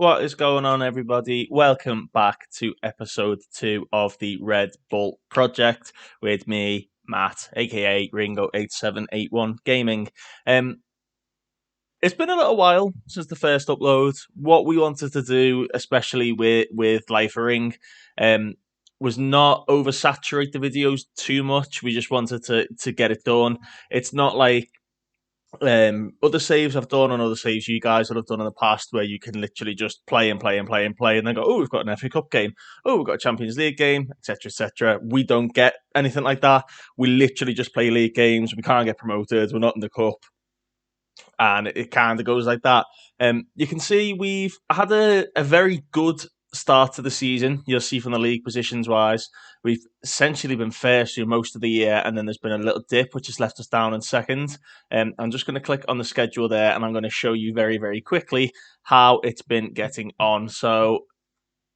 What is going on, everybody? Welcome back to episode 2 of the Red Bull Project with me, Matt, aka Ringo8781 Gaming. It's been a little while since the first upload. What we wanted to do, especially with Leifering, was not oversaturate the videos too much. We just wanted to get it done. It's not like other saves I've done and other saves you guys would have done in the past where you can literally just play and play and play and play and then go, oh, we've got an FA Cup game, oh, we've got a Champions League game, etc., etc. We don't get anything like that. We literally just play league games. We can't get promoted. We're not in the cup, and it kind of goes like that. You can see we've had a very good start to the season. You'll see from the league positions wise, we've essentially been first through most of the year, and then there's been a little dip which has left us down in second. I'm just going to click on the schedule there, and I'm going to show you very, very quickly how it's been getting on. So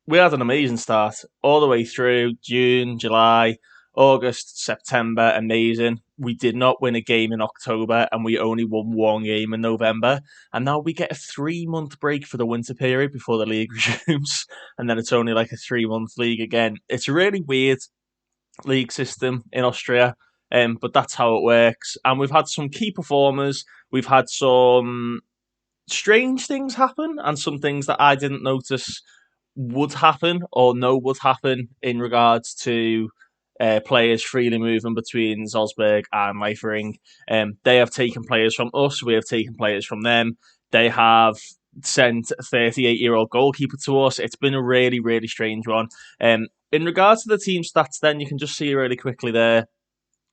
we had an amazing start all the way through June, July, August, September. Amazing. We did not win a game in October, and we only won one game in November. And now we get a 3-month break for the winter period before the league resumes, and then it's only like a 3-month league again. It's a really weird league system in Austria, but that's how it works. And we've had some key performers. We've had some strange things happen, and some things that I didn't notice would happen or know would happen in regards to players freely moving between Salzburg and Leifering. They have taken players from us. We have taken players from them. They have sent a 38-year-old goalkeeper to us. It's been a really, really strange one. In regards to the team stats, then you can just see really quickly there.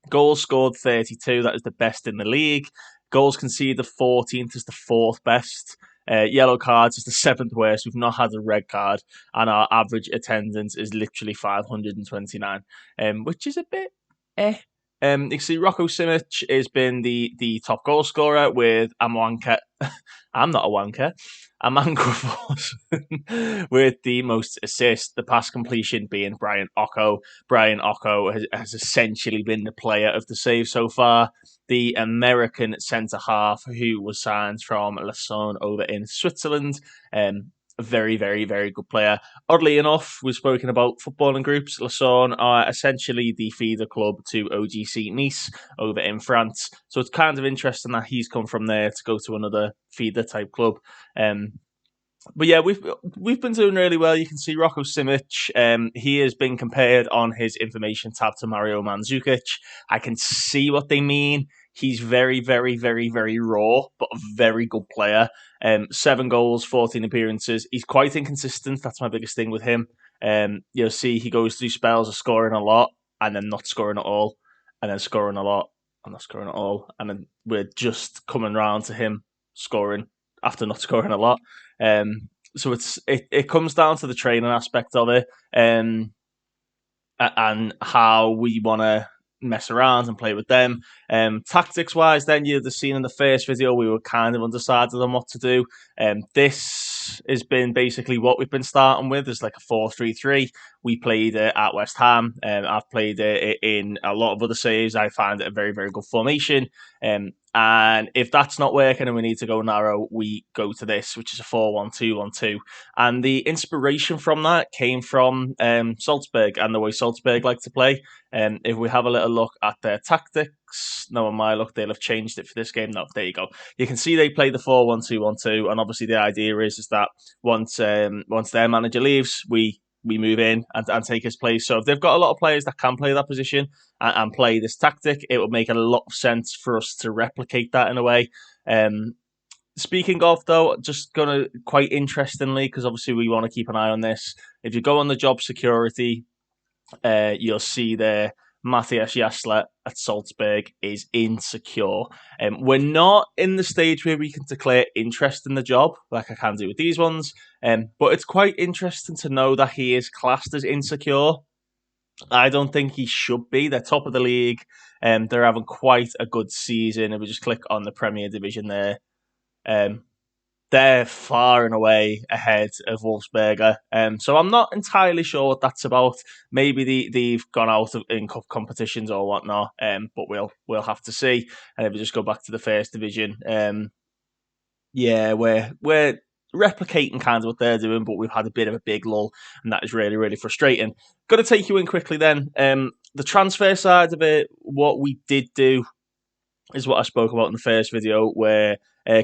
Goals scored 32. That is the best in the league. Goals conceded 14th is the fourth best. Yellow cards is the seventh worst. We've not had a red card, and our average attendance is literally 529, which is a bit eh. You can see Rocco Simic has been the top goal scorer with Amwanka. I'm not a wanker. Aman with the most assists. The pass completion being Brian Ocko. Brian Ocko has essentially been the player of the save so far. The American centre half who was signed from Lausanne over in Switzerland. A very, very, very good player. Oddly enough, we've spoken about footballing groups. Lausanne are essentially the feeder club to OGC Nice over in France. So it's kind of interesting that he's come from there to go to another feeder type club. But yeah, we've been doing really well. You can see Rocco Simic. He has been compared on his information tab to Mario Mandzukic. I can see what they mean. He's very, very, very, very raw, but a very good player. 7 goals, 14 appearances. He's quite inconsistent. That's my biggest thing with him. You'll see he goes through spells of scoring a lot and then not scoring at all, and then scoring a lot and not scoring at all, and then we're just coming round to him scoring after not scoring a lot. So it comes down to the training aspect of it, and how we want to mess around and play with them. Tactics wise, then you'd have seen in the first video we were kind of undecided on what to do. This has been basically what we've been starting with. It's like a 4-3-3. We played it at West Ham. I've played it in a lot of other saves. I find it a very, very good formation. And if that's not working and we need to go narrow, we go to this, which is a 4-1-2-1-2. And the inspiration from that came from Salzburg and the way Salzburg like to play. If we have a little look at their tactics, no, on my look, they'll have changed it for this game. No, there you go. You can see they play the 4-1-2-1-2, and obviously the idea is that once their manager leaves, we move in and take his place. So if they've got a lot of players that can play that position and play this tactic, it would make a lot of sense for us to replicate that in a way. Speaking of, though, just going to quite interestingly, because obviously we want to keep an eye on this, if you go on the job security, you'll see there Matthias Jasler at Salzburg is insecure. We're not in the stage where we can declare interest in the job, like I can do with these ones, but it's quite interesting to know that he is classed as insecure. I don't think he should be. They're top of the league, and they're having quite a good season. If we just click on the Premier Division there, they're far and away ahead of Wolfsberger. So I'm not entirely sure what that's about. Maybe they've gone out in cup competitions or whatnot, but we'll have to see. And if we just go back to the first division, yeah, we're replicating kind of what they're doing, but we've had a bit of a big lull, and that is really, really frustrating. Got to take you in quickly then. The transfer side of it, what we did do is what I spoke about in the first video, where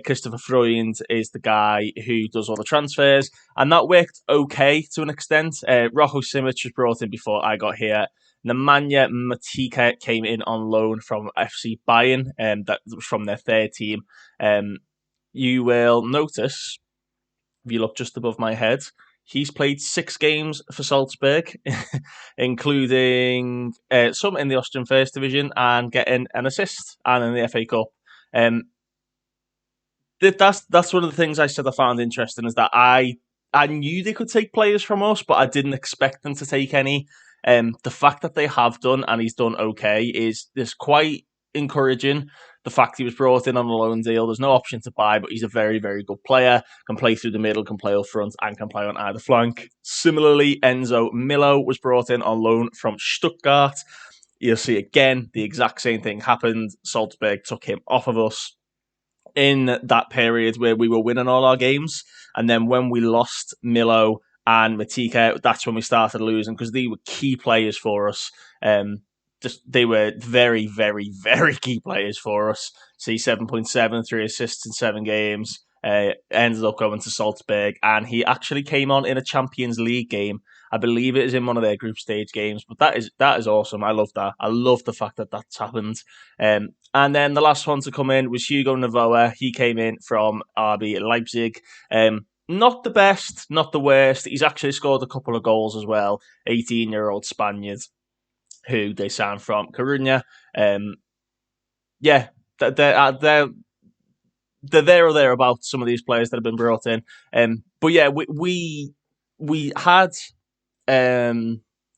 Christopher Freund is the guy who does all the transfers, and that worked okay to an extent. Rocco Simic was brought in before I got here. Nemanja Matika came in on loan from FC Bayern, that was from their third team. You will notice, if you look just above my head, he's played 6 games for Salzburg, including some in the Austrian First Division and getting an assist, and in the FA Cup. That's one of the things I said I found interesting, is that I knew they could take players from us, but I didn't expect them to take any. The fact that they have done, and he's done okay, is quite encouraging. The fact he was brought in on a loan deal, there's no option to buy, but he's a very, very good player. Can play through the middle, can play up front, and can play on either flank. Similarly, Enzo Milo was brought in on loan from Stuttgart. You'll see again, the exact same thing happened. Salzburg took him off of us in that period where we were winning all our games. And then when we lost Milo and Matika, that's when we started losing, because they were key players for us. They were very, very, very key players for us. See, 7.7, 3 assists in 7 games. Ended up going to Salzburg, and he actually came on in a Champions League game. I believe it is in one of their group stage games, but that is awesome. I love that. I love the fact that that's happened. And then the last one to come in was Hugo Novoa. He came in from RB Leipzig. Not the best, not the worst. He's actually scored a couple of goals as well. 18-year-old Spaniard who they signed from Coruña. Yeah, they're there or thereabouts, some of these players that have been brought in. But yeah, we had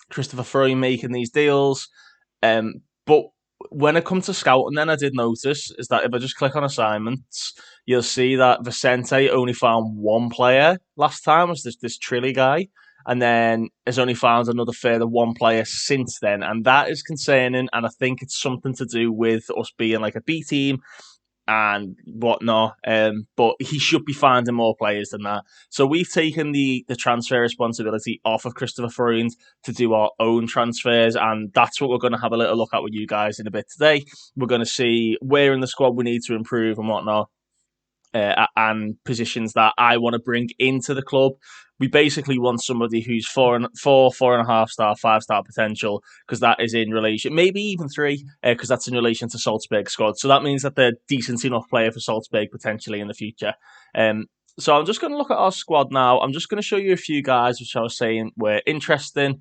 Christopher Freund making these deals. But when it comes to scouting, then I did notice is that if I just click on assignments, you'll see that Vicente only found 1 player last time, was this Trilly guy, and then has only found another further 1 player since then, and that is concerning. And I think it's something to do with us being like a B team and whatnot. But he should be finding more players than that. So we've taken the transfer responsibility off of Christopher Freund to do our own transfers, and that's what we're going to have a little look at with you guys in a bit today. We're going to see where in the squad we need to improve and whatnot. And positions that I want to bring into the club. We basically want somebody who's 4.5 star, 5-star potential, because that is in relation, maybe even 3, because that's in relation to Salzburg squad. So that means that they're decent enough player for Salzburg potentially in the future. So I'm just going to look at our squad now. I'm just going to show you a few guys which I was saying were interesting.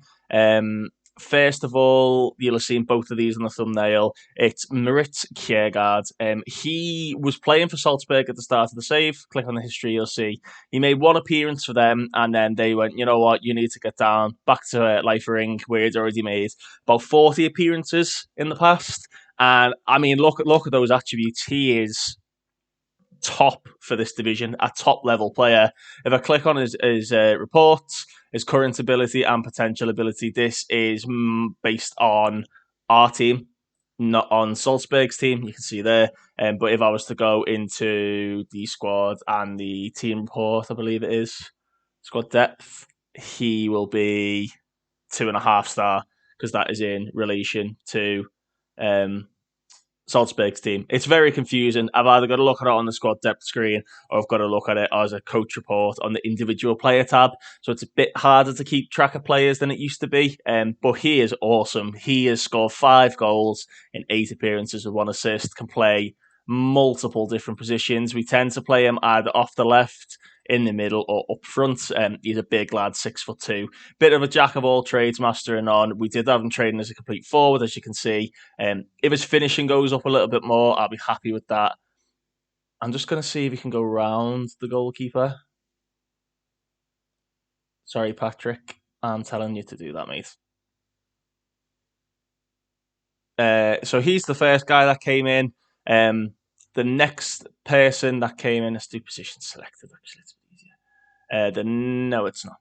First of all, you'll have seen both of these on the thumbnail. It's Marit Kjærgaard. He was playing for Salzburg at the start of the save. Click on the history, you'll see. He made 1 appearance for them, and then they went, you know what, you need to get down back to Leifering, where he'd already made about 40 appearances in the past. And, I mean, look at those attributes. He is top for this division, a top level player. If I click on his reports, his current ability and potential ability, this is based on our team, not on Salzburg's team. You can see there. But if I was to go into the squad and the team report, I believe it is squad depth, he will be 2.5 star, because that is in relation to Salzburg's team. It's very confusing. I've either got to look at it on the squad depth screen, or I've got to look at it as a coach report on the individual player tab. So it's a bit harder to keep track of players than it used to be. But he is awesome. He has scored 5 goals in 8 appearances with 1 assist, can play multiple different positions. We tend to play him either off the left, in the middle, or up front. He's a big lad, 6'2", bit of a jack of all trades, mastering on. We did have him trading as a complete forward, as you can see. If his finishing goes up a little bit more, I'll be happy with that. I'm just going to see if he can go round the goalkeeper. Sorry, Patrick, I'm telling you to do that, mate. So he's the first guy that came in. The next person that came in, let's do position selected, actually. It's easier. No, it's not.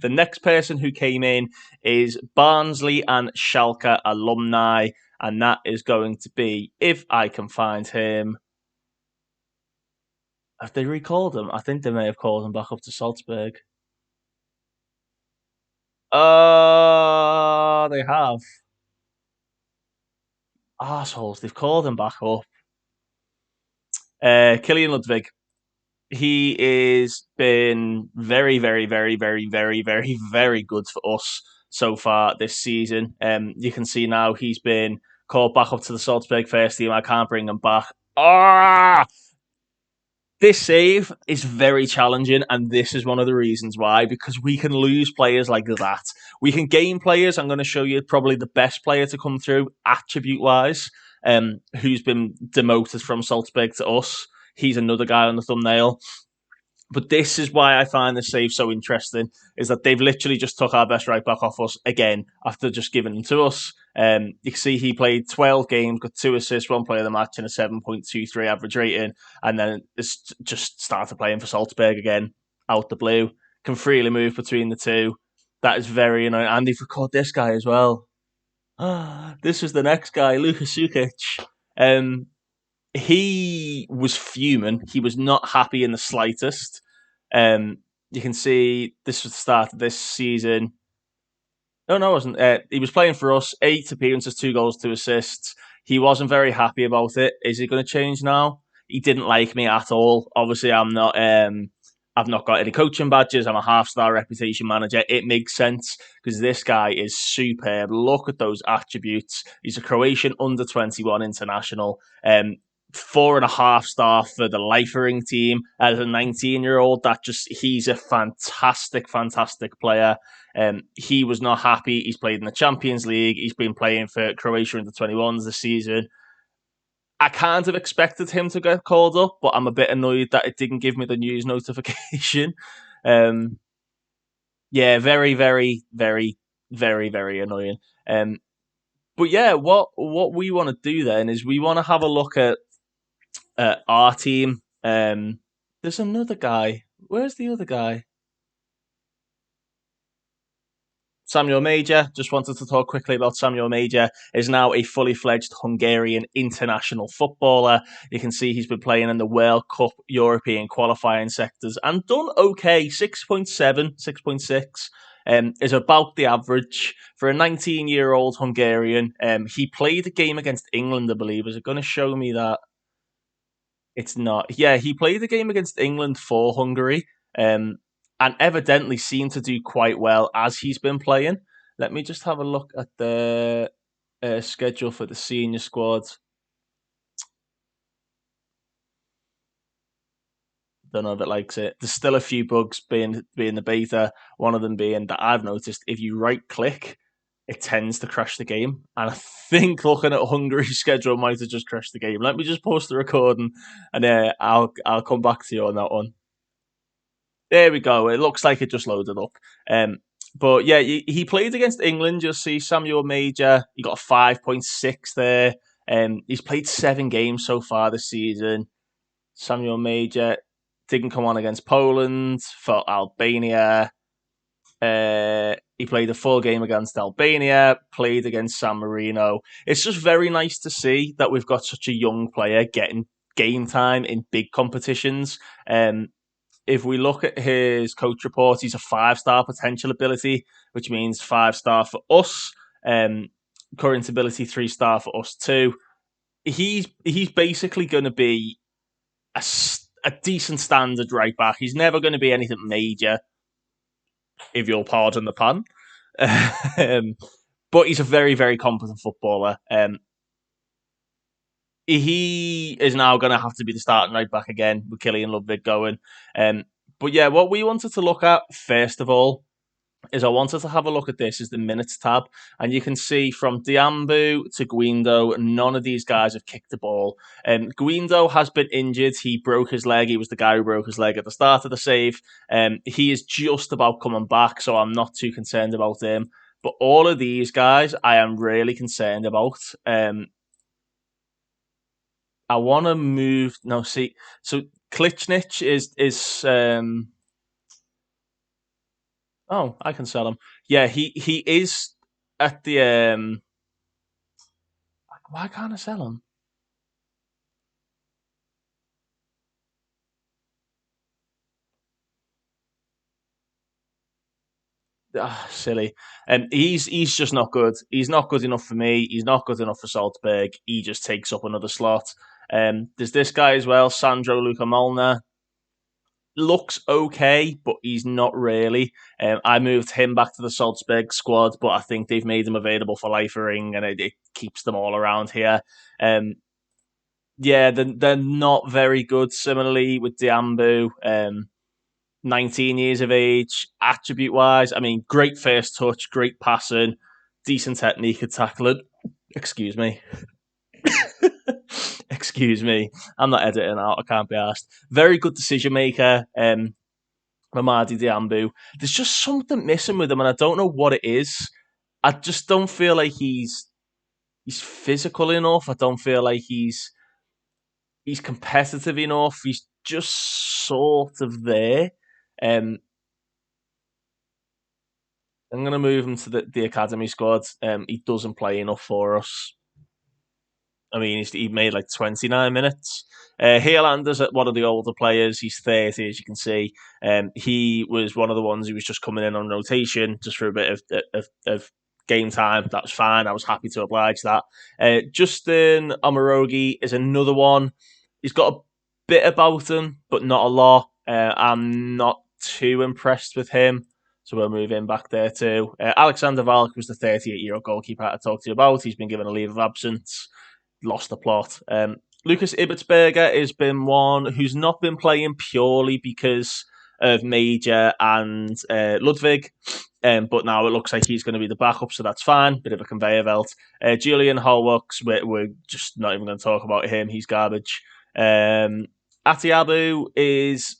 The next person who came in is Barnsley and Schalke alumni, and that is going to be, if I can find him, Have they recalled him? I think they may have called him back up to Salzburg. They have. Assholes. They've called him back up. Killian Ludwig. He is been very, very, very, very, very, very, very good for us so far this season. You can see now he's been called back up to the Salzburg first team. I can't bring him back. Ah, this save is very challenging, and this is one of the reasons why, because we can lose players like that. We can gain players. I'm going to show you probably the best player to come through, attribute wise, who's been demoted from Salzburg to us. He's another guy on the thumbnail. But this is why I find this save so interesting, is that they've literally just took our best right back off us again after just giving them to us. You can see he played 12 games, got 2 assists, 1 player of the match, and a 7.23 average rating, and then it's just started playing for Salzburg again, out the blue. Can freely move between the two. That is very annoying. And they've recorded this guy as well. This is the next guy, Lukas Sukic. He was fuming. He was not happy in the slightest. You can see this was the start of this season. No, it wasn't. He was playing for us, 8 appearances, 2 goals, 2 assists. He wasn't very happy about it. Is he going to change now? He didn't like me at all. Obviously, I'm not. I've not got any coaching badges. I'm a half-star reputation manager. It makes sense because this guy is superb. Look at those attributes. He's a Croatian under-21 international. 4.5 star for the Leifering team as a 19-year-old. He's a fantastic, fantastic player. He was not happy. He's played in the Champions League. He's been playing for Croatia under 21s this season. I can't have expected him to get called up, but I'm a bit annoyed that it didn't give me the news notification. Yeah, very, very, very, very, very annoying. But yeah, what we want to do then is we want to have a look at our team. There's another guy. Where's the other guy? Samuel Major, just wanted to talk quickly about Samuel Major, is now a fully fledged Hungarian international footballer. You can see he's been playing in the World Cup European qualifying sectors and done okay. 6.7, 6.6 is about the average for a 19-year-old Hungarian. He played a game against England, I believe. Is it going to show me that? It's not. Yeah, he played a game against England for Hungary, and evidently seemed to do quite well as he's been playing. Let me just have a look at the schedule for the senior squad. Don't know if it likes it. There's still a few bugs being the beta. One of them being that I've noticed if you right click, it tends to crash the game. And I think looking at Hungary's schedule might have just crashed the game. Let me just post the recording, and I'll come back to you on that one. There we go. It looks like it just loaded up. But yeah, he played against England. You'll see Samuel Major. He got a 5.6 there. He's played 7 games so far this season. Samuel Major didn't come on against Poland, for Albania. He played a full game against Albania, played against San Marino. It's just very nice to see that we've got such a young player getting game time in big competitions. If we look at his coach report, he's a 5-star potential ability, which means 5-star for us. Current ability 3-star for us too. He's basically going to be a decent standard right back. He's never going to be anything major, if you'll pardon the pun. But he's a very, very competent footballer. He is now going to have to be the starting right back again with Killian Ludwig going. But yeah, what we wanted to look at first of all is I wanted to have a look at this is the minutes tab, and you can see from Diambu to Guindo, none of these guys have kicked the ball. Guindo has been injured. He broke his leg. He was the guy who broke his leg at the start of the save. He is just about coming back, so I'm not too concerned about him. But all of these guys, I am really concerned about. I want to move. No, see, so Klitschnich is. Oh, I can sell him. Yeah, he is at the. Why can't I sell him? silly. He's just not good. He's not good enough for me. He's not good enough for Salzburg. He just takes up another slot. There's this guy as well, Sandro Luca Molnar. Looks okay, but he's not really. I moved him back to the Salzburg squad, but I think they've made him available for Leifering, and it keeps them all around here. Um, yeah, they're not very good. Similarly with Diambu, 19 years of age, attribute wise, I mean, great first touch, great passing, decent technique at tackling. Excuse me. Excuse me. I'm not editing out. I can't be asked. Very good decision maker. Mamadi Diambu. There's just something missing with him, and I don't know what it is. I just don't feel like he's physical enough. I don't feel like he's competitive enough. He's just sort of there. Um, I'm going to move him to the academy squad. He doesn't play enough for us. I mean, he made like 29 minutes. Heerlander's one of the older players. He's 30, as you can see. He was one of the ones who was just coming in on rotation just for a bit of game time. That was fine. I was happy to oblige that. Justin Omarogi is another one. He's got a bit about him, but not a lot. I'm not too impressed with him. So we'll move in back there too. Alexander Valk was the 38-year-old goalkeeper I talked to you about. He's been given a leave of absence. Lost the plot. Lucas Ibertsberger has been one who's not been playing purely because of Major and Ludwig. But now it looks like he's going to be the backup, so that's fine. Bit of a conveyor belt. Julian Holwocks, we're just not even going to talk about him. He's garbage. Atiabu is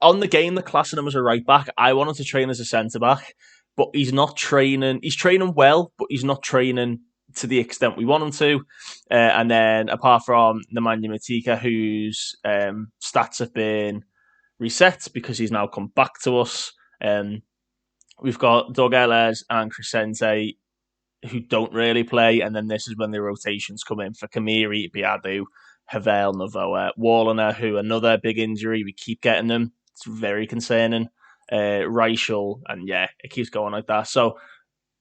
on the game. The classing him as a right back. I wanted to train as a centre back, but he's not training. He's training well, but he's not training to the extent we want him to. And then apart from Nemanja Matika, whose stats have been reset because he's now come back to us, we've got Doug Ellis and Crescente who don't really play. And then this is when the rotations come in for Kamiri, Biadu, Havel, Novoa, Warner, who another big injury. We keep getting them. It's very concerning. Reichel, and yeah, it keeps going like that. So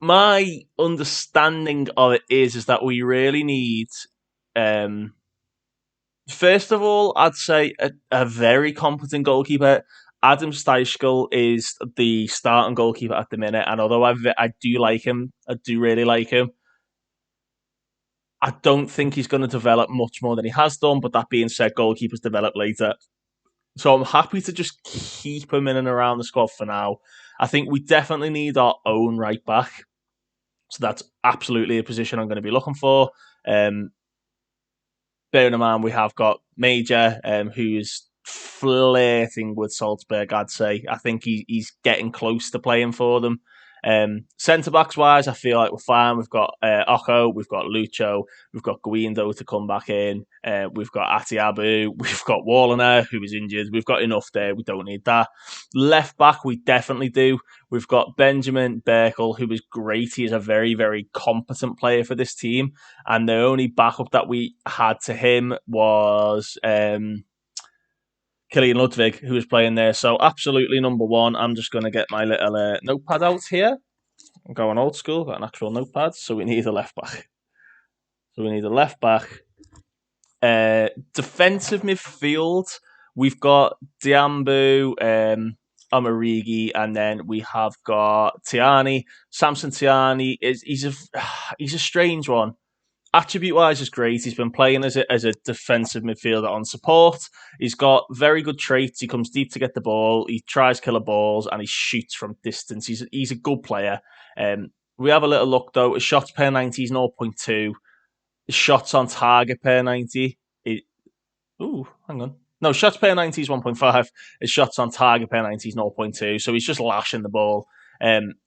my understanding of it is that we really need, first of all, I'd say a very competent goalkeeper. Adam Steichel is the starting goalkeeper at the minute, and although I do like him, I do really like him. I don't think he's going to develop much more than he has done. But that being said, goalkeepers develop later, so I'm happy to just keep him in and around the squad for now. I think we definitely need our own right back. So that's absolutely a position I'm going to be looking for. Bearing in mind we have got Major, who's flirting with Salzburg, I'd say. I think he's getting close to playing for them. Centre backs wise, I feel like we're fine. We've got Oko, we've got Lucho, we've got Guindo to come back in, we've got Atiabu, we've got Warner, who is injured. We've got enough there. We don't need that. Left back, we definitely do. We've got Benjamin Berkel, who is great. He is a very, very competent player for this team. And the only backup that we had to him was Killian Ludwig, who was playing there. So absolutely number one. I'm just going to get my little notepad out here. I'm going old school, got an actual notepad. So we need a left back. Defensive midfield, we've got Diambu, Amarigi, and then we have got Tiani. Samson Tiani he's a strange one. Attribute wise is great. He's been playing as a defensive midfielder on support. He's got very good traits. He comes deep to get the ball. He tries killer balls and he shoots from distance. He's a good player. We have a little look though. His shots per 90 is 0.2. His shots on target per 90. Hang on. No, shots per 90 is 1.5. His shots on target per 90 is 0.2. So he's just lashing the ball.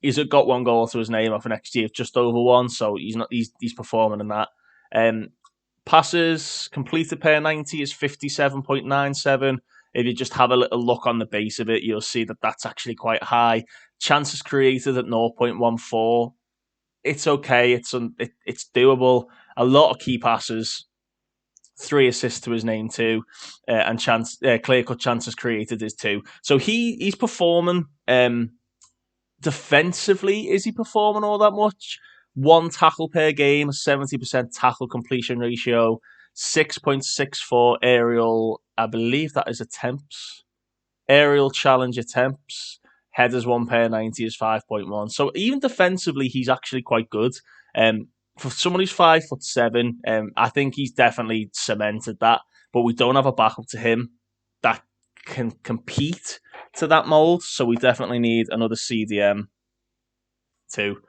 He's got one goal to his name off an XG of just over one, so he's performing in that. Passes completed per 90 is 57.97. If you just have a little look on the base of it, you'll see that that's actually quite high. Chances created at 0.14. It's okay. It's doable. A lot of key passes. 3 assists to his name too, and clear cut chances created is 2. So he's performing. Defensively, is he performing all that much? 1 tackle per game, 70% tackle completion ratio, 6.64 aerial, I believe that is attempts. Aerial challenge attempts. Headers 1 per 90 is 5.1. So even defensively, he's actually quite good. For someone who's 5'7", I think he's definitely cemented that. But we don't have a backup to him that can compete to that mold. So we definitely need another CDM too.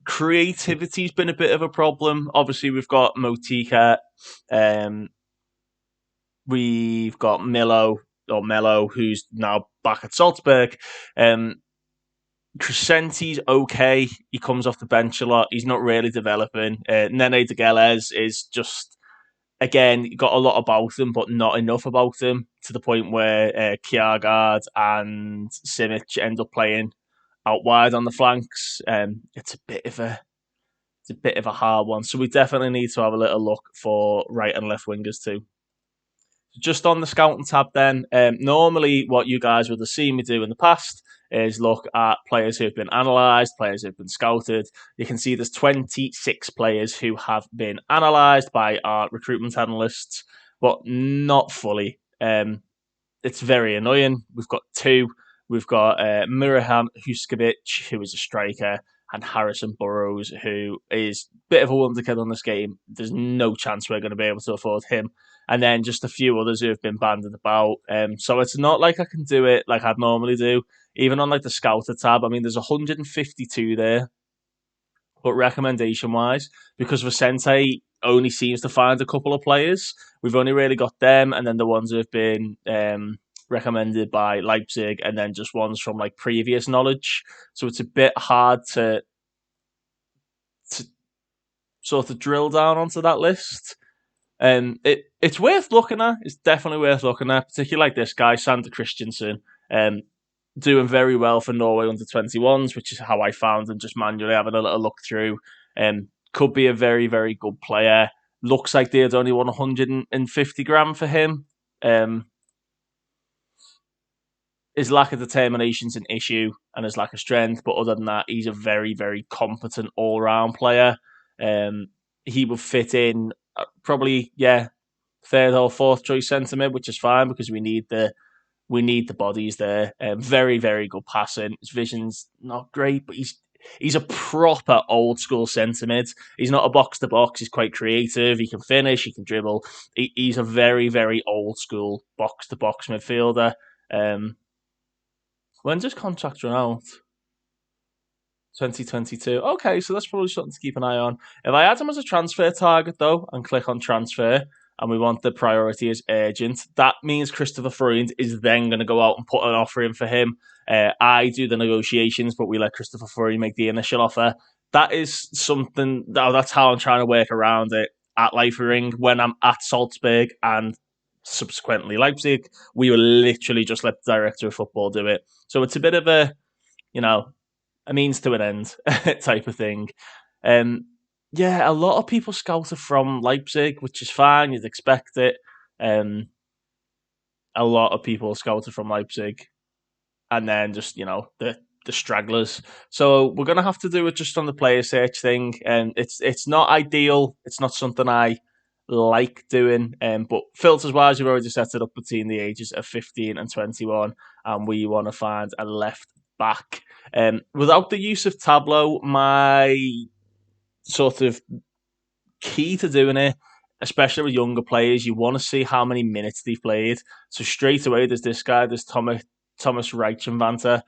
Creativity's been a bit of a problem. Obviously, we've got Motika. We've got Mello, who's now back at Salzburg. Crescenti's okay. He comes off the bench a lot. He's not really developing. Nene de Gelez is just, again, got a lot about him, but not enough about him to the point where Kjaergaard and Simic end up playing out wide on the flanks. It's a bit of a hard one. So we definitely need to have a little look for right and left wingers too. Just on the scouting tab then, normally what you guys would have seen me do in the past is look at players who have been analysed, players who have been scouted. You can see there's 26 players who have been analysed by our recruitment analysts, but not fully. It's very annoying. We've got 2. We've got Miraham Huskovic, who is a striker, and Harrison Burrows, who is a bit of a wonderkid on this game. There's no chance we're going to be able to afford him. And then just a few others who have been banded about. So it's not like I can do it like I'd normally do. Even on like the Scouter tab, I mean, there's 152 there. But recommendation-wise, because Vicente only seems to find a couple of players, we've only really got them, and then the ones who have been recommended by Leipzig, and then just ones from like previous knowledge. So it's a bit hard to sort of drill down onto that list. It's worth looking at. It's definitely worth looking at, particularly like this guy, Sander Christensen, doing very well for Norway under 21s, which is how I found him, just manually having a little look through. Could be a very, very good player. Looks like they had only won 150 grand for him. His lack of determination is an issue, and his lack of strength, but other than that, he's a very, very competent all-round player. He would fit in probably, 3rd or 4th choice centre mid, which is fine because we need the bodies there. Very, very good passing. His vision's not great, but he's a proper old school centre mid. He's not a box to box. He's quite creative. He can finish. He can dribble. He's a very, very old school box to box midfielder. When does contract run out? 2022. Okay, so that's probably something to keep an eye on. If I add him as a transfer target, though, and click on transfer, and we want the priority as urgent, that means Christopher Freund is then going to go out and put an offer in for him. I do the negotiations, but we let Christopher Freund make the initial offer. That is something, that's how I'm trying to work around it at Leifering. When I'm at Salzburg and subsequently Leipzig, we will literally just let the director of football do it. So it's a bit of a means to an end type of thing. A lot of people scouted from Leipzig, which is fine. You'd expect it. A lot of people scouted from Leipzig, and then just the stragglers. So we're gonna have to do it just on the player search thing, and it's not ideal. It's not something I like doing. But filters wise, we've already set it up between the ages of 15 and 21, and we want to find a left back. Without the use of Tableau, my sort of key to doing it, especially with younger players, you want to see how many minutes they've played. So straight away, there's this guy, there's Thomas Reichenvanter.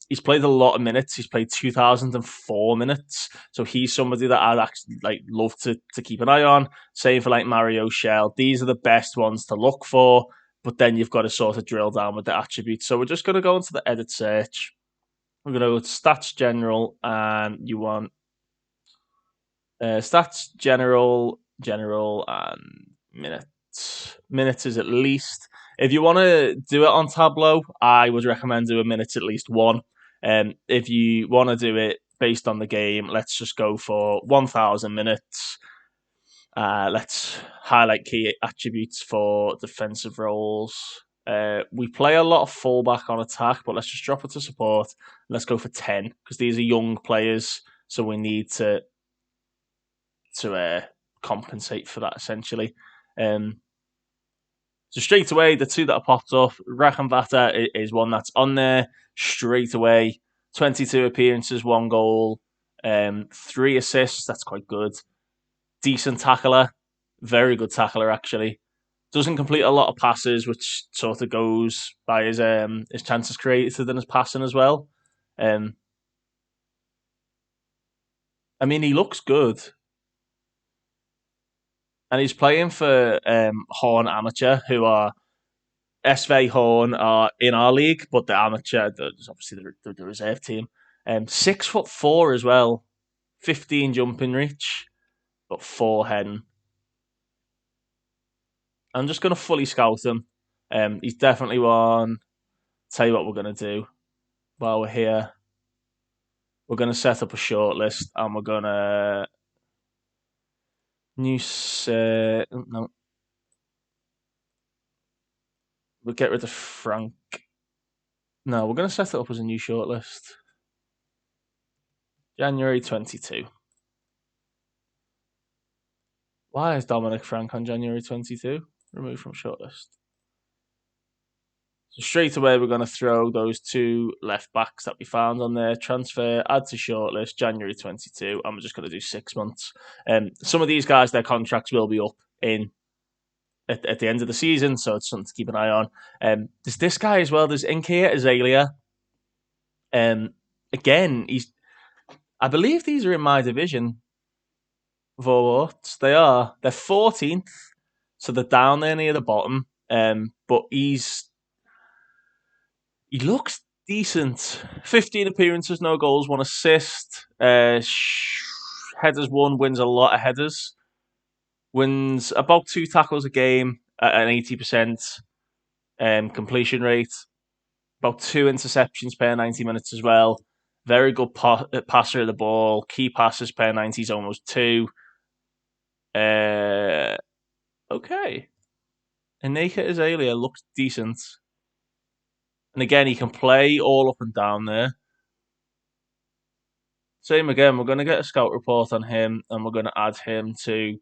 He's played a lot of minutes. He's played 2,004 minutes. So he's somebody that I'd actually love to keep an eye on. Same for Mario Shell. These are the best ones to look for. But then you've got to sort of drill down with the attributes. So we're just going to go into the edit search. We're going to go to stats general, and you want stats general, and minutes. Minutes is at least. If you want to do it on Tableau, I would recommend doing minutes at least 1. If you want to do it based on the game, let's just go for 1,000 minutes. Let's highlight key attributes for defensive roles. We play a lot of fullback on attack, but let's just drop it to support. Let's go for 10 because these are young players, so we need to compensate for that essentially. So straight away, the two that are popped up, Rachenvatter is one that's on there straight away. 22 appearances, 1 goal, 3 assists. That's quite good. Decent tackler, very good tackler actually. Doesn't complete a lot of passes, which sort of goes by his chances created and his passing as well. Um, I mean, he looks good, and he's playing for Horn Amateur, who are SV Horn are in our league, but the amateur, there's obviously the reserve team. 6'4" as well, 15 jumping reach, but 4 heading. I'm just going to fully scout him. He's definitely one. Tell you what we're going to do while we're here. We're going to set up a shortlist and we're going to no. We'll get rid of Frank. No, we're going to set it up as a new shortlist. January 22. Why is Dominic Frank on January 22? Removed from shortlist. So straight away, we're going to throw those 2 left backs that we found on there. Transfer, add to shortlist, January 22, and we're just going to do 6 months. Some of these guys, their contracts will be up at the end of the season, so it's something to keep an eye on. There's this guy as well. There's Inkia Azalea. Again, I believe these are in my division. Vorwart. They are. They're 14th, so they're down there near the bottom. But he looks decent. 15 appearances, no goals, 1 assist. Headers won, wins a lot of headers. Wins about 2 tackles a game at an 80% completion rate. About 2 interceptions per 90 minutes as well. Very good passer of the ball. Key passes per 90 is almost 2. Okay. Ineka Azalea looks decent. And again, he can play all up and down there. Same again, we're going to get a scout report on him and we're going to add him to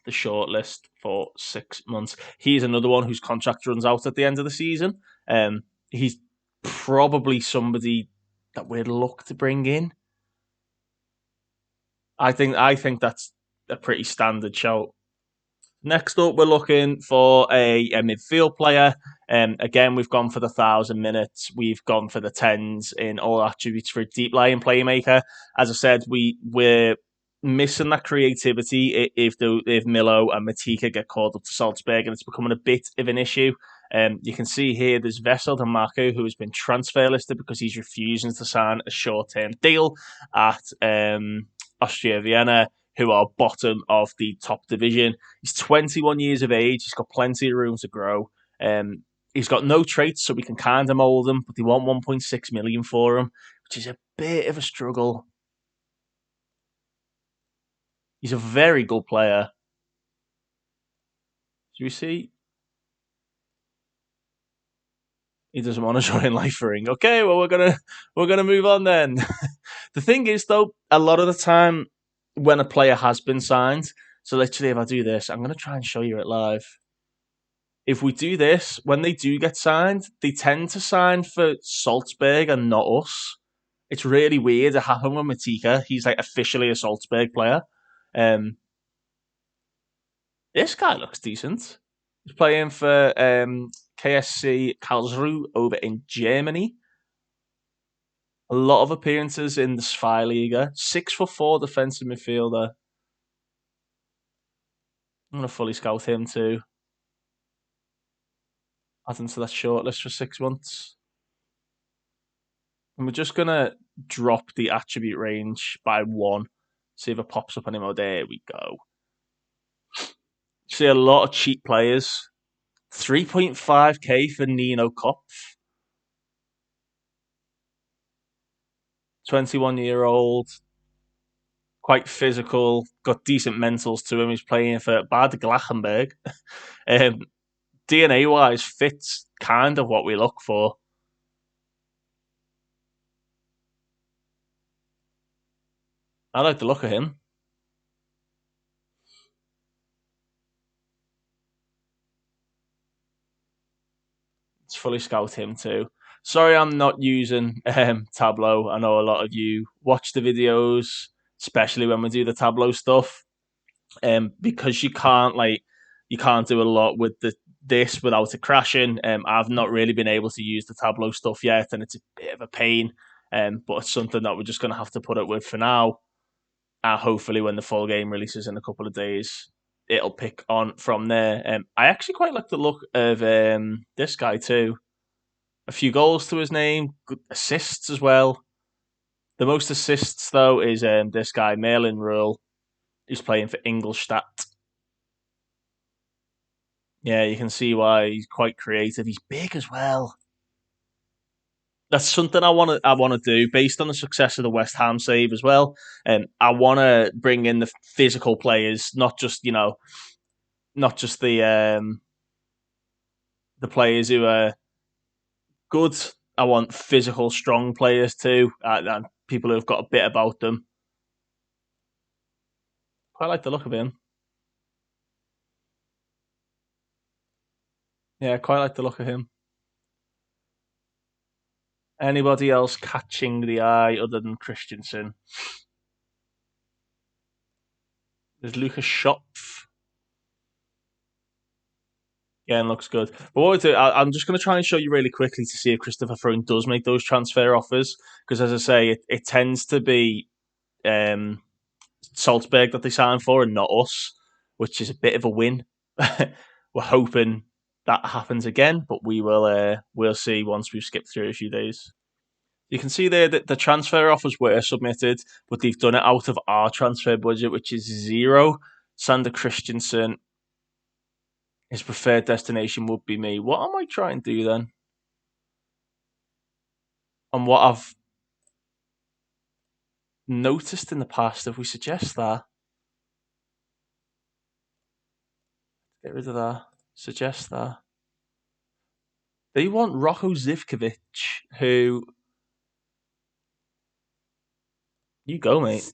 the shortlist for 6 months. He's another one whose contract runs out at the end of the season. He's probably somebody that we'd look to bring in. I think that's a pretty standard shout. Next up, we're looking for a midfield player. Again, we've gone for the 1,000 minutes. We've gone for the 10s in all attributes for a deep lying playmaker. As I said, we're missing that creativity if Milo and Matika get called up to Salzburg, and it's becoming a bit of an issue. You can see here there's Vessel and Marco, who has been transfer listed because he's refusing to sign a short-term deal at Austria Vienna, who are bottom of the top division. He's 21 years of age. He's got plenty of room to grow. He's got no traits, so we can kind of mould him, but they want 1.6 million for him, which is a bit of a struggle. He's a very good player. Do you see? He doesn't want to join Leifering. Okay, well we're gonna move on then. The thing is, though, a lot of the time when a player has been signed, so literally if I do this, I'm gonna try and show you it live. If we do this, when they do get signed, they tend to sign for Salzburg and not us. It's really weird. It happened with Matika. He's like officially a Salzburg player. This guy looks decent. He's playing for KSC Karlsruhe over in Germany. A lot of appearances in the Zweiliga. 6'4" defensive midfielder. I'm going to fully scout him too. Add him to that shortlist for 6 months. And we're just going to drop the attribute range by 1. See if it pops up anymore. There we go. See a lot of cheap players. 3.5k for Nino Kopf. 21-year-old. Quite physical. Got decent mentals to him. He's playing for Bad Glachenberg. DNA-wise, fits kind of what we look for. I like the look of him. Let's fully scout him too. Sorry, I'm not using Tableau. I know a lot of you watch the videos, especially when we do the Tableau stuff, because you can't do a lot with this without it crashing. I've not really been able to use the Tableau stuff yet, and it's a bit of a pain. But it's something that we're just going to have to put up with for now. Hopefully, when the full game releases in a couple of days, it'll pick on from there. I actually quite like the look of this guy too. A few goals to his name, good assists as well. The most assists though is this guy Merlin Rule. He's playing for Ingolstadt. Yeah, you can see why he's quite creative. He's big as well. That's something I want to do based on the success of the West Ham save as well. I want to bring in the physical players, not just the players who are good. I want physical, strong players too, and people who have got a bit about them. Quite like the look of him. Yeah, quite like the look of him. Anybody else catching the eye other than Christensen? There's Lucas Schopf. Yeah, and looks good. But what we do, I'm just going to try and show you really quickly to see if Christopher Throne does make those transfer offers. Because as I say, it tends to be um, Salzburg that they sign for and not us, which is a bit of a win. We're hoping that happens again, but we'll see once we've skipped through a few days. You can see there that the transfer offers were submitted, but they've done it out of our transfer budget, which is zero. Sander Christensen, his preferred destination would be me. What I might try and do then, and what I've noticed in the past, if we suggest that, get rid of that, suggest that. They want Rocco Zivkovic, who, you go, mate.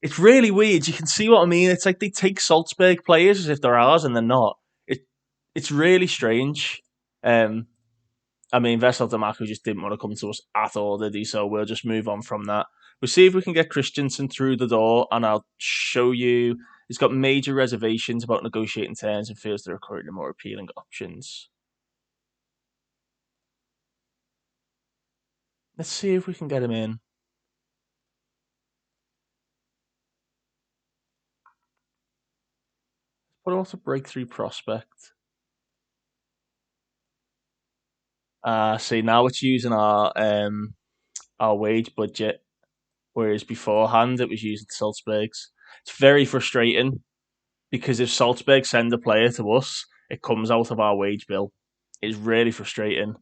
It's really weird. You can see what I mean. It's like they take Salzburg players as if they're ours, and they're not. It's really strange. Um, I mean, Vessel Damaku just didn't want to come to us at all, did he? So we'll just move on from that. We'll see if we can get Christensen through the door, and I'll show you. He's got major reservations about negotiating terms and feels there are currently more appealing options. Let's see if we can get him in. Put him off a breakthrough prospect. See, now it's using our wage budget, whereas beforehand it was using Salzburg's. It's very frustrating because if Salzburg send a player to us, it comes out of our wage bill. It's really frustrating.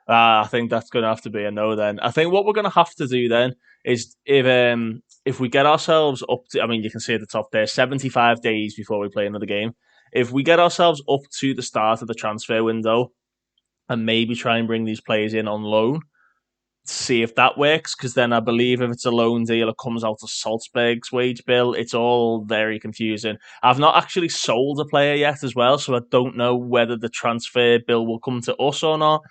I think that's going to have to be a no then. I think what we're going to have to do then is if we get ourselves up to, I mean, you can see at the top there, 75 days before we play another game. If we get ourselves up to the start of the transfer window and maybe try and bring these players in on loan, see if that works, because then I believe if it's a loan deal, it comes out of Salzburg's wage bill. It's all very confusing. I've not actually sold a player yet as well, so I don't know whether the transfer bill will come to us or not.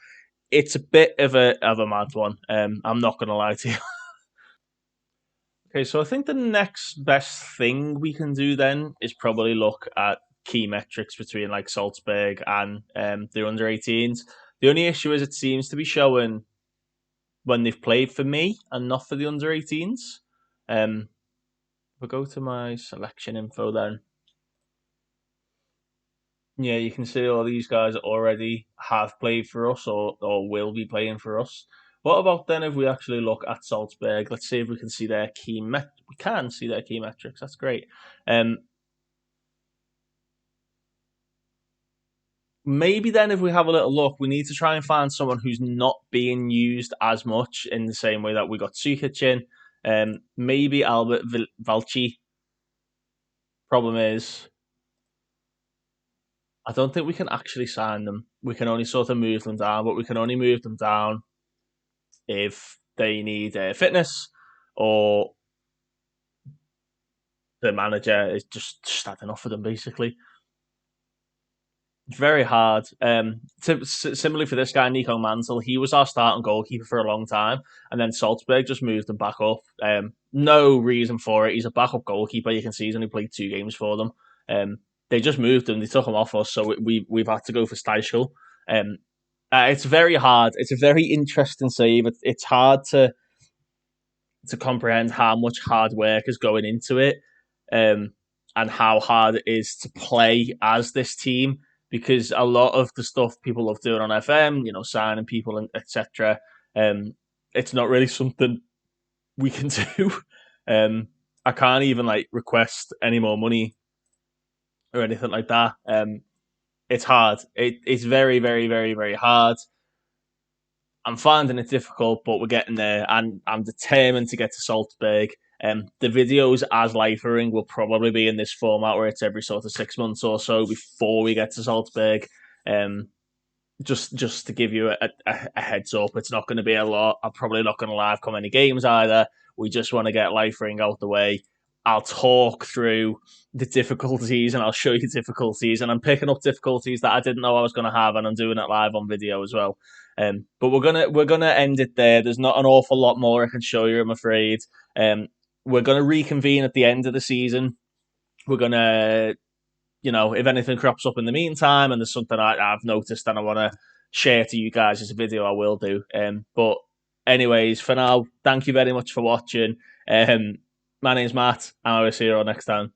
It's a bit of a mad one. I'm not going to lie to you. Okay, so I think the next best thing we can do then is probably look at key metrics between like Salzburg and the under 18s. The only issue is it seems to be showing when they've played for me and not for the under 18s. If I go to my selection info then, yeah, you can see all these guys already have played for us or will be playing for us. What about then if we actually look at Salzburg? Let's see if we can see their we can see their key metrics. That's great. Um, Maybe then if we have a little look, we need to try and find someone who's not being used as much in the same way that we got Sukic in. Maybe Albert Valci. Problem is, I don't think we can actually sign them. We can only sort of move them down, but we can only move them down if they need fitness or the manager is just had enough of them, basically. It's very hard. Similarly for this guy, Nico Mansell, he was our starting goalkeeper for a long time, and then Salzburg just moved him back up. No reason for it. He's a backup goalkeeper. You can see he's only played 2 games for them. They just moved him. They took him off us, so we've had to go for Steichel. Um, it's very hard. It's a very interesting save. It's hard to comprehend how much hard work is going into it, and how hard it is to play as this team. Because a lot of the stuff people love doing on FM, signing people and etc., it's not really something we can do. I can't even request any more money or anything like that. It's hard. It's very, very, very, very hard. I'm finding it difficult, but we're getting there, and I'm determined to get to Salzburg. The videos as Leifering will probably be in this format where it's every sort of 6 months or so before we get to Salzburg. Um, just to give you a heads up, it's not going to be a lot. I'm probably not going to live come any games either. We just want to get Leifering out the way. I'll talk through the difficulties and I'll show you difficulties, and I'm picking up difficulties that I didn't know I was going to have, and I'm doing it live on video as well. But we're gonna end it there. There's not an awful lot more I can show you, I'm afraid. We're gonna reconvene at the end of the season. We're gonna, if anything crops up in the meantime, and there's something I've noticed and I want to share to you guys as a video, I will do. But anyways, for now, thank you very much for watching. My name's Matt, and I will see you all next time.